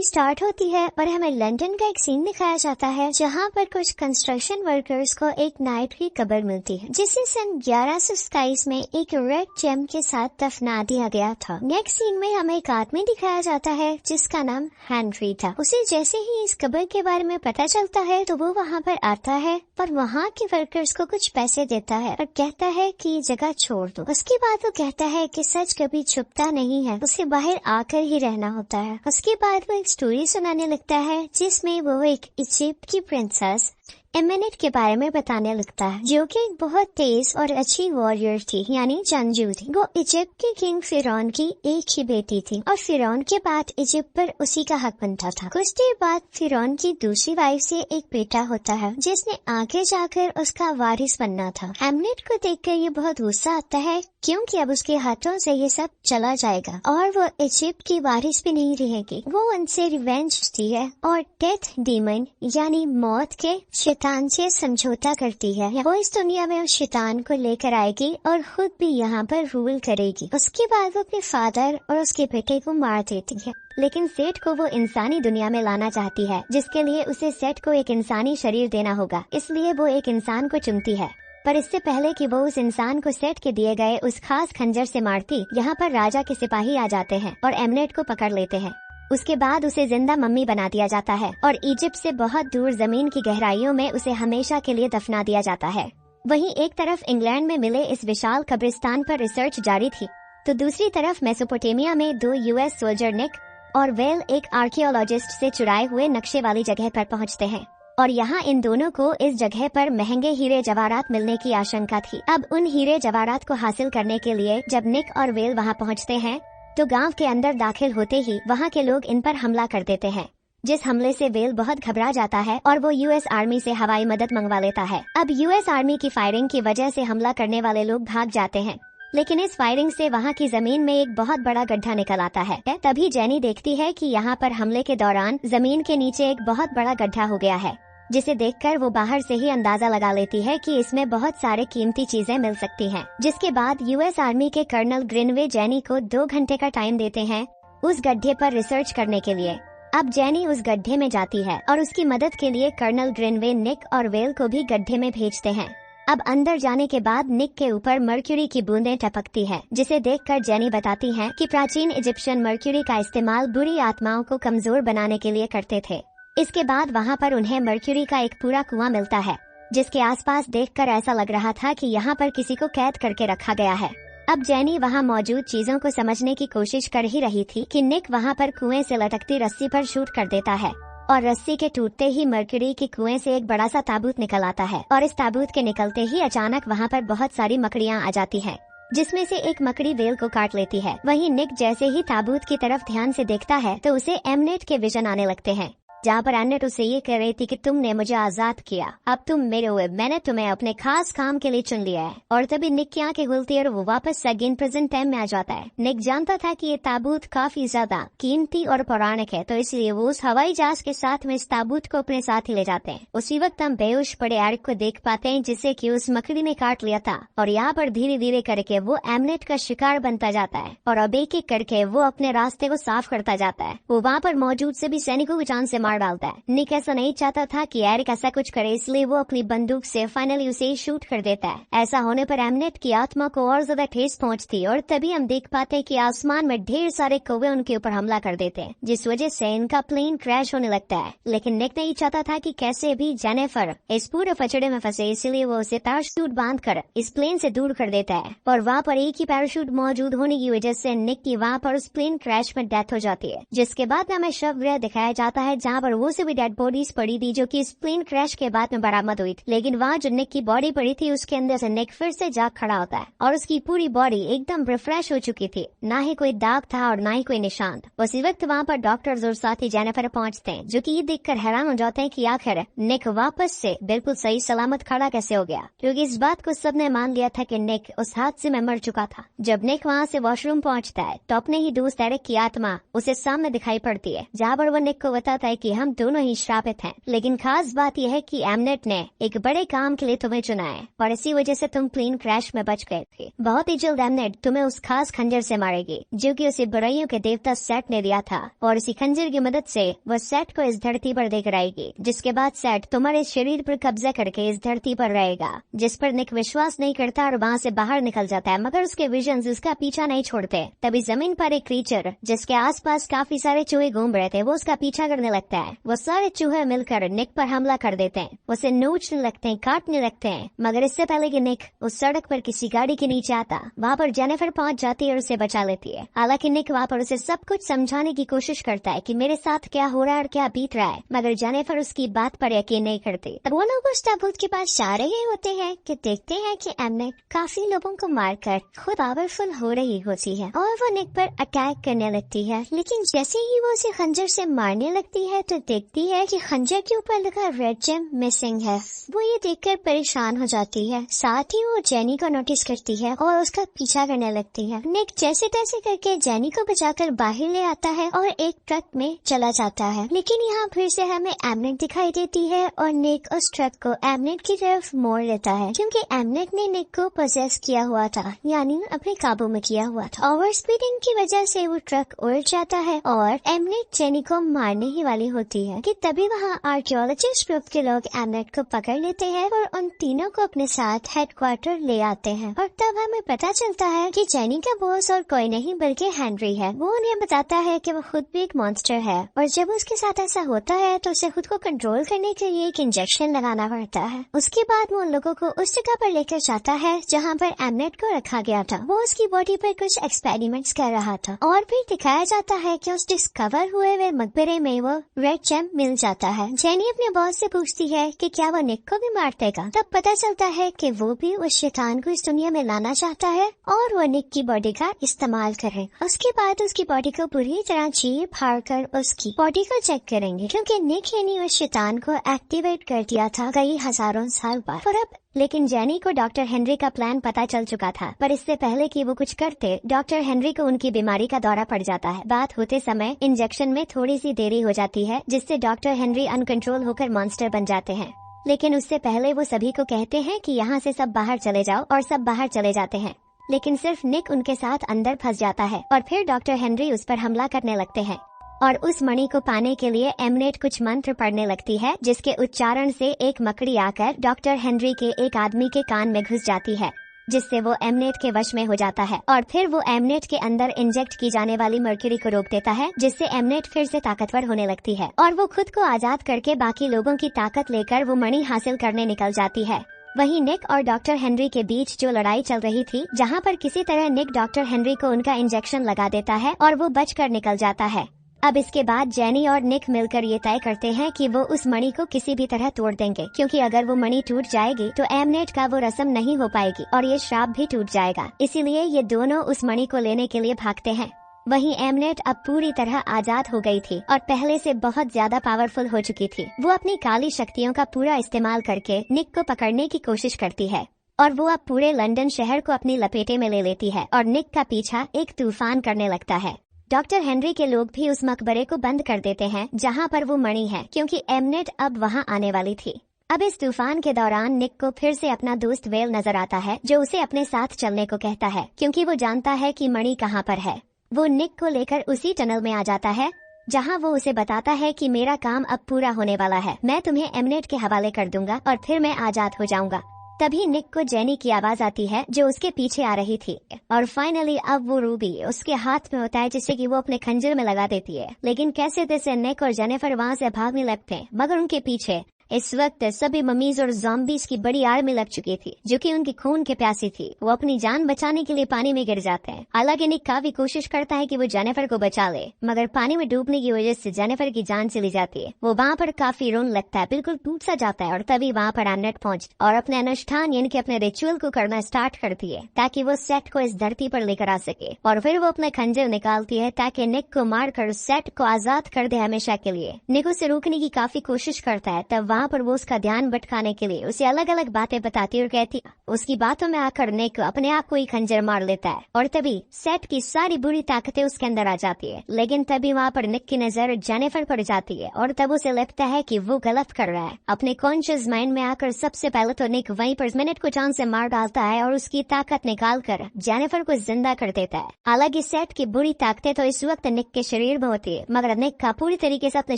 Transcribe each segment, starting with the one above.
Movie start होती है और हमें लंदन का एक सीन दिखाया जाता है जहाँ पर कुछ कंस्ट्रक्शन वर्कर्स को एक नाइट की कब्र मिलती है जिसे सन 1127 में एक रेड जेम के साथ दफना दिया गया था। नेक्स्ट सीन में हमें एक आदमी दिखाया जाता है जिसका नाम हेनरी था। उसे जैसे ही इस कब्र के बारे में पता चलता है तो वो वहाँ पर आता है और वहाँ के वर्कर्स को कुछ पैसे देता है और कहता है कि ये जगह छोड़ दो। उसके बाद वो कहता है कि सच कभी छुपता नहीं है, उसे बाहर आकर ही रहना होता है। उसके बाद वो एक स्टोरी सुनाने लगता है जिसमें वो एक इजिप्ट की प्रिंसेस एमेनेट के बारे में बताने लगता है जो कि एक बहुत तेज और अच्छी वॉरियर थी, यानी जंगजू थी। वो इजिप्ट के किंग फिरौन की एक ही बेटी थी और फिरौन के बाद इजिप्ट पर उसी का हक बनता था। कुछ देर बाद फिरौन की दूसरी वाइफ से एक बेटा होता है जिसने आगे जाकर उसका वारिस बनना था। एमेनेट को देखकर ये बहुत गुस्सा आता है क्योंकि अब उसके हाथों से ये सब चला जाएगा और वो इजिप्ट की वारिस भी नहीं रहेगी। वो उनसे रिवेंज लेती है और डेथ डीमन यानी मौत के शैतान से समझौता करती है। वो इस दुनिया में उस शैतान को लेकर आएगी और खुद भी यहाँ पर रूल करेगी। उसके बाद वो अपने फादर और उसके बेटे को मार देती है, लेकिन सेठ को वो इंसानी दुनिया में लाना चाहती है जिसके लिए उसे सेठ को एक इंसानी शरीर देना होगा। इसलिए वो एक इंसान को चुनती है, पर इससे पहले कि वो उस इंसान को सेठ के दिए गए उस खास खंजर से मारती, यहाँ पर राजा के सिपाही आ जाते हैं और एमेनेट को पकड़ लेते हैं। उसके बाद उसे जिंदा मम्मी बना दिया जाता है और इजिप्ट से बहुत दूर जमीन की गहराइयों में उसे हमेशा के लिए दफना दिया जाता है। वहीं एक तरफ इंग्लैंड में मिले इस विशाल कब्रिस्तान पर रिसर्च जारी थी, तो दूसरी तरफ मेसोपोटामिया में 2 यूएस सोल्जर निक और वेल एक आर्कियोलॉजिस्ट से चुराए हुए नक्शे वाली जगह पर पहुंचते हैं और यहाँ इन दोनों को इस जगह पर महंगे हीरे जवाहरात मिलने की आशंका थी। अब उन हीरे जवाहरात को हासिल करने के लिए जब निक और वेल वहाँ पहुँचते हैं तो गांव के अंदर दाखिल होते ही वहाँ के लोग इन पर हमला कर देते हैं, जिस हमले से वेल बहुत घबरा जाता है और वो यूएस आर्मी से हवाई मदद मंगवा लेता है। अब यूएस आर्मी की फायरिंग की वजह से हमला करने वाले लोग भाग जाते हैं, लेकिन इस फायरिंग से वहाँ की जमीन में एक बहुत बड़ा गड्ढा निकल आता है। तभी जेनी देखती है कि यहाँ पर हमले के दौरान जमीन के नीचे एक बहुत बड़ा गड्ढा हो गया है, जिसे देखकर वो बाहर से ही अंदाजा लगा लेती है कि इसमें बहुत सारे कीमती चीजें मिल सकती हैं। जिसके बाद यूएस आर्मी के कर्नल ग्रिनवे जेनी को 2 घंटे का टाइम देते हैं उस गड्ढे पर रिसर्च करने के लिए। अब जेनी उस गड्ढे में जाती है और उसकी मदद के लिए कर्नल ग्रिनवे निक और वेल को भी गड्ढे में भेजते हैं। अब अंदर जाने के बाद निक के ऊपर मर्क्यूरी की बूंदें टपकती हैं, जिसे देखकर जेनी बताती है कि प्राचीन इजिप्शियन मर्क्यूरी का इस्तेमाल बुरी आत्माओं को कमजोर बनाने के लिए करते थे। इसके बाद वहाँ पर उन्हें मर्क्यूरी का एक पूरा कुआं मिलता है, जिसके आसपास देखकर ऐसा लग रहा था कि यहाँ पर किसी को कैद करके रखा गया है। अब जेनी वहाँ मौजूद चीजों को समझने की कोशिश कर ही रही थी कि निक वहाँ पर कुएं से लटकती रस्सी पर शूट कर देता है और रस्सी के टूटते ही मर्क्यूरी के कुएं से एक बड़ा सा ताबूत निकल आता है और इस ताबूत के निकलते ही अचानक वहाँ पर बहुत सारी मकड़ियाँ आ जाती हैं, जिसमें से एक मकड़ी वेल को काट लेती है। वहीं निक जैसे ही ताबूत की तरफ ध्यान से देखता है तो उसे एमेनेट के विजन आने लगते हैं, जहाँ पर एमेनेट उसे ये कह रही थी कि तुमने मुझे आजाद किया, अब तुम मेरे हुए, मैंने तुम्हें अपने खास काम के लिए चुन लिया है। और तभी निक की आंखें खुलती है और वो वापस अगेन प्रेजेंट टाइम में आ जाता है। निक जानता था कि ये ताबूत काफी ज्यादा कीमती और पौराणिक है, तो इसलिए वो उस हवाई जहाज के साथ में इस ताबूत को अपने साथ ही ले जाते हैं। उसी वक्त हम बेहोश पड़े एरिक को देख पाते हैं जिसे कि उस मकड़ी ने काट लिया था और यहाँ पर धीरे धीरे करके वो एमेनेट का शिकार बनता जाता है और अब एक एक करके वो अपने रास्ते को साफ करता जाता है। वो वहाँ पर मौजूद सभी सैनिकों को जान से मार डालता है। निक ऐसा नहीं चाहता था कि एरिक ऐसा कुछ करे, इसलिए वो अपनी बंदूक से फाइनली उसे शूट कर देता है। ऐसा होने पर एमेनेट की आत्मा को और ज्यादा ठेस पहुंचती और तभी हम देख पाते हैं कि आसमान में ढेर सारे कौवे उनके ऊपर हमला कर देते हैं, जिस वजह से इनका प्लेन क्रैश होने लगता है। लेकिन निक नहीं चाहता था कि कैसे भी जेनिफर इस पूरे फचड़े में फंसे, इसलिए वो उसे पैराशूट बांधकर इस प्लेन से दूर कर देता है और वहाँ पर एक ही पैराशूट मौजूद होने की वजह से निक की वहाँ पर उस प्लेन क्रैश में डेथ हो जाती है। जिसके बाद हमें शव गृह दिखाया जाता है जहाँ पर वो सभी डेड बॉडीज पड़ी थी जो कि इस प्लेन क्रैश के बाद में बरामद हुई थी। लेकिन वहाँ जो निक की बॉडी पड़ी थी उसके अंदर से निक फिर से जाग खड़ा होता है और उसकी पूरी बॉडी एकदम रिफ्रेश हो चुकी थी, ना ही कोई दाग था और ना ही कोई निशान। उसी वक्त वहाँ पर डॉक्टर्स और साथी जेनिफर पहुँचते हैं, जो कि ये देखकर हैरान हो जाते हैं कि आखिर निक वापस से बिल्कुल सही सलामत खड़ा कैसे हो गया, क्योंकि इस बात को सबने मान लिया था कि निक उस हादसे में मर चुका था। जब निक वहाँ से वॉशरूम पहुँचता है तो अपने ही दोस्त एरिक की आत्मा उसे सामने दिखाई पड़ती है, जहाँ पर वो निक को बताता है कि हम दोनों ही श्रापित हैं, लेकिन खास बात यह है कि एमनेट ने एक बड़े काम के लिए तुम्हें चुना है और इसी वजह से तुम प्लेन क्रैश में बच गए थे। बहुत ही जल्द एमनेट तुम्हें उस खास खंजर से मारेगी जो कि उसे बुराइयों के देवता सेट ने दिया था, और इसी खंजर की मदद से वो सेट को इस धरती पर लेकर आएगी, जिसके बाद सेट तुम्हारे शरीर पर कब्जा करके इस धरती पर रहेगा, जिस पर निक विश्वास नहीं करता और वहाँ से बाहर निकल जाता है, मगर उसके विजन्स उसका पीछा नहीं छोड़ते। तभी जमीन पर एक क्रीचर जिसके आसपास काफी सारे चूहे घूम रहे थे वो उसका पीछा करने लगता है। वो सारे चूहे मिलकर निक पर हमला कर देते हैं, उसे नोचने लगते हैं, काटने लगते हैं, मगर इससे पहले कि निक उस सड़क पर किसी गाड़ी के नीचे आता, वहाँ पर जेनिफर पहुँच जाती है और उसे बचा लेती है। हालांकि निक वहाँ पर उसे सब कुछ समझाने की कोशिश करता है कि मेरे साथ क्या हो रहा है और क्या बीत रहा है, मगर जेनिफर उसकी बात पर यकीन नहीं करती। तब वो लोग उस ताबूत के पास जा रहे होते हैं कि देखते हैं कि एमनेट काफी लोगों को मारकर खुद पावरफुल हो रही होती है और वो निक पर अटैक करने लगती है। लेकिन जैसे ही वो उसे खंजर से मारने लगती है तो देखती है कि खंजर के ऊपर लगा रेड जेम मिसिंग है। वो ये देखकर परेशान हो जाती है, साथ ही वो जेनी को नोटिस करती है और उसका पीछा करने लगती है। निक जैसे तैसे करके जेनी को बचाकर बाहर ले आता है और एक ट्रक में चला जाता है, लेकिन यहाँ फिर से हमें एमनेट दिखाई देती है और निक उस ट्रक को एमनेट की तरफ मोड़ लेता है, क्योंकि एमनेट ने निक को पोजेस किया हुआ था, यानी अपने काबू में किया हुआ था। ओवर स्पीडिंग की वजह से वो ट्रक उड़ जाता है और एमनेट जेनी को मारने ही वाली होती है कि तभी वहाँ आर्कियोलॉजिस्ट ग्रुप के लोग एमनेट को पकड़ लेते हैं और उन तीनों को अपने साथ हेडक्वार्टर ले आते हैं। और तब हमें पता चलता है कि जेनी का बॉस और कोई नहीं बल्कि हेनरी है। वो उन्हें बताता है कि वो खुद भी एक मॉन्स्टर है और जब उसके साथ ऐसा होता है तो उसे खुद को कंट्रोल करने के लिए एक इंजेक्शन लगाना पड़ता है। उसके बाद वो उन लोगों को उस जगह पर लेकर जाता है जहाँ पर एमनेट को रखा गया था। वो उसकी बॉडी पर कुछ एक्सपेरिमेंट्स कर रहा था और फिर दिखाया जाता है कि उस डिस्कवर हुए हुए मकबरे में वो रेड जेम मिल जाता है। जेनी अपने बॉस से पूछती है कि क्या वो निक को भी मार देगा। तब पता चलता है कि वो भी उस शैतान को इस दुनिया में लाना चाहता है और वो निक की बॉडी का इस्तेमाल करे। उसके बाद उसकी बॉडी को पूरी तरह चीर फाड़ कर उसकी बॉडी को चेक करेंगे, क्योंकि निक ने उस शैतान को एक्टिवेट कर दिया था कई हजारों साल बाद। और अब लेकिन जेनी को डॉक्टर हेनरी का प्लान पता चल चुका था, पर इससे पहले कि वो कुछ करते डॉक्टर हेनरी को उनकी बीमारी का दौरा पड़ जाता है। बात होते समय इंजेक्शन में थोड़ी सी देरी हो जाती है, जिससे डॉक्टर हेनरी अनकंट्रोल होकर मॉन्स्टर बन जाते हैं। लेकिन उससे पहले वो सभी को कहते हैं कि यहाँ से सब बाहर चले जाओ, और सब बाहर चले जाते हैं, लेकिन सिर्फ निक उनके साथ अंदर फंस जाता है। और फिर डॉक्टर हेनरी उस पर हमला करने लगते हैं और उस मणि को पाने के लिए एमनेट कुछ मंत्र पढ़ने लगती है, जिसके उच्चारण से एक मकड़ी आकर डॉक्टर हेनरी के एक आदमी के कान में घुस जाती है, जिससे वो एमनेट के वश में हो जाता है। और फिर वो एमनेट के अंदर इंजेक्ट की जाने वाली मर्क्यूरी को रोक देता है, जिससे एमनेट फिर से ताकतवर होने लगती है और वो खुद को आजाद करके बाकी लोगों की ताकत लेकर वो मणि हासिल करने निकल जाती है। वहीं निक और डॉक्टर हेनरी के बीच जो लड़ाई चल रही थी, जहाँ पर किसी तरह निक डॉक्टर हेनरी को उनका इंजेक्शन लगा देता है और वो बचकर निकल जाता है। अब इसके बाद जेनी और निक मिलकर ये तय करते हैं कि वो उस मणि को किसी भी तरह तोड़ देंगे, क्योंकि अगर वो मणि टूट जाएगी तो एमनेट का वो रस्म नहीं हो पाएगी और ये श्राप भी टूट जाएगा। इसीलिए ये दोनों उस मणि को लेने के लिए भागते हैं। वहीं एमनेट अब पूरी तरह आजाद हो गई थी और पहले से बहुत ज्यादा पावरफुल हो चुकी थी। वो अपनी काली शक्तियों का पूरा इस्तेमाल करके निक को पकड़ने की कोशिश करती है और वो अब पूरे लंदन शहर को अपनी लपेटे में ले लेती है और निक का पीछा एक तूफान करने लगता है। डॉक्टर हेनरी के लोग भी उस मकबरे को बंद कर देते हैं जहाँ पर वो मणि है, क्योंकि एमनेट अब वहाँ आने वाली थी। अब इस तूफान के दौरान निक को फिर से अपना दोस्त वेल नजर आता है, जो उसे अपने साथ चलने को कहता है, क्योंकि वो जानता है कि मणि कहाँ पर है। वो निक को लेकर उसी टनल में आ जाता है जहाँ वो उसे बताता है कि मेरा काम अब पूरा होने वाला है, मैं तुम्हें एमनेट के हवाले कर दूंगा और फिर मैं आजाद हो जाऊंगा। तभी निक को जेनी की आवाज आती है जो उसके पीछे आ रही थी और फाइनली अब वो रूबी उसके हाथ में होता है, जिससे कि वो अपने खंजर में लगा देती है। लेकिन कैसे तैसे निक और जेनिफर वहाँ से भागने लगते हैं, मगर उनके पीछे इस वक्त सभी ममीज और ज़ॉम्बीज की बड़ी आर्मी लग चुकी थी, जो कि उनकी खून के प्यासी थी। वो अपनी जान बचाने के लिए पानी में गिर जाते हैं। हालांकि निक काफी कोशिश करता है कि वो जेनिफर को बचा ले, मगर पानी में डूबने की वजह से जेनिफर की जान चली जाती है। वो वहाँ पर काफी रोने लगता है, बिल्कुल टूट सा जाता है। और तभी वहाँ पर एमनेट पहुँच और अपने अनुष्ठान यानी कि अपने रिचुअल को करना स्टार्ट करती है, ताकि वो सेट को इस धरती पर लेकर आ सके। और फिर वो अपने खंजर निकालती है ताकि निक को मारकर सेट को आजाद कर दे हमेशा के लिए। निक उसे रोकने की काफी कोशिश करता है, तब वहाँ जहाँ पर वो उसका ध्यान भटकाने के लिए उसे अलग अलग बातें बताती और कहती। उसकी बातों में आकर निक अपने आप को ही खंजर मार लेता है और तभी सेट की सारी बुरी ताकतें उसके अंदर आ जाती है। लेकिन तभी वहाँ पर निक की नजर जेनिफर पर जाती है और तब उसे लगता है कि वो गलत कर रहा है। अपने कॉन्शियस माइंड में आकर सबसे पहले तो निक वहीं पर मिनट को जान से मार डालता है और उसकी ताकत निकाल कर जेनिफर को जिंदा कर देता है। हालांकि सेट की बुरी ताकतें तो इस वक्त निक के शरीर में होती है, मगर निक का पूरी तरीके से अपने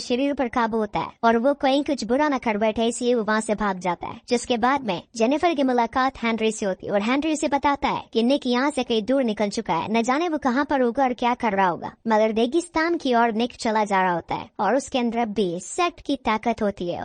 शरीर पर काबू होता है और वो कहीं कुछ बुरा न कर बैठे, इसलिए वो वहाँ से भाग जाता है। जिसके बाद में जेनिफर की मुलाकात हेनरी से होती है और हेनरी उसे बताता है कि निक यहाँ से कहीं दूर निकल चुका है, न जाने वो कहाँ पर होगा और क्या कर रहा होगा। मगर रेगिस्तान की ओर निक चला जा रहा होता है और उसके अंदर भी सेट की ताकत होती है।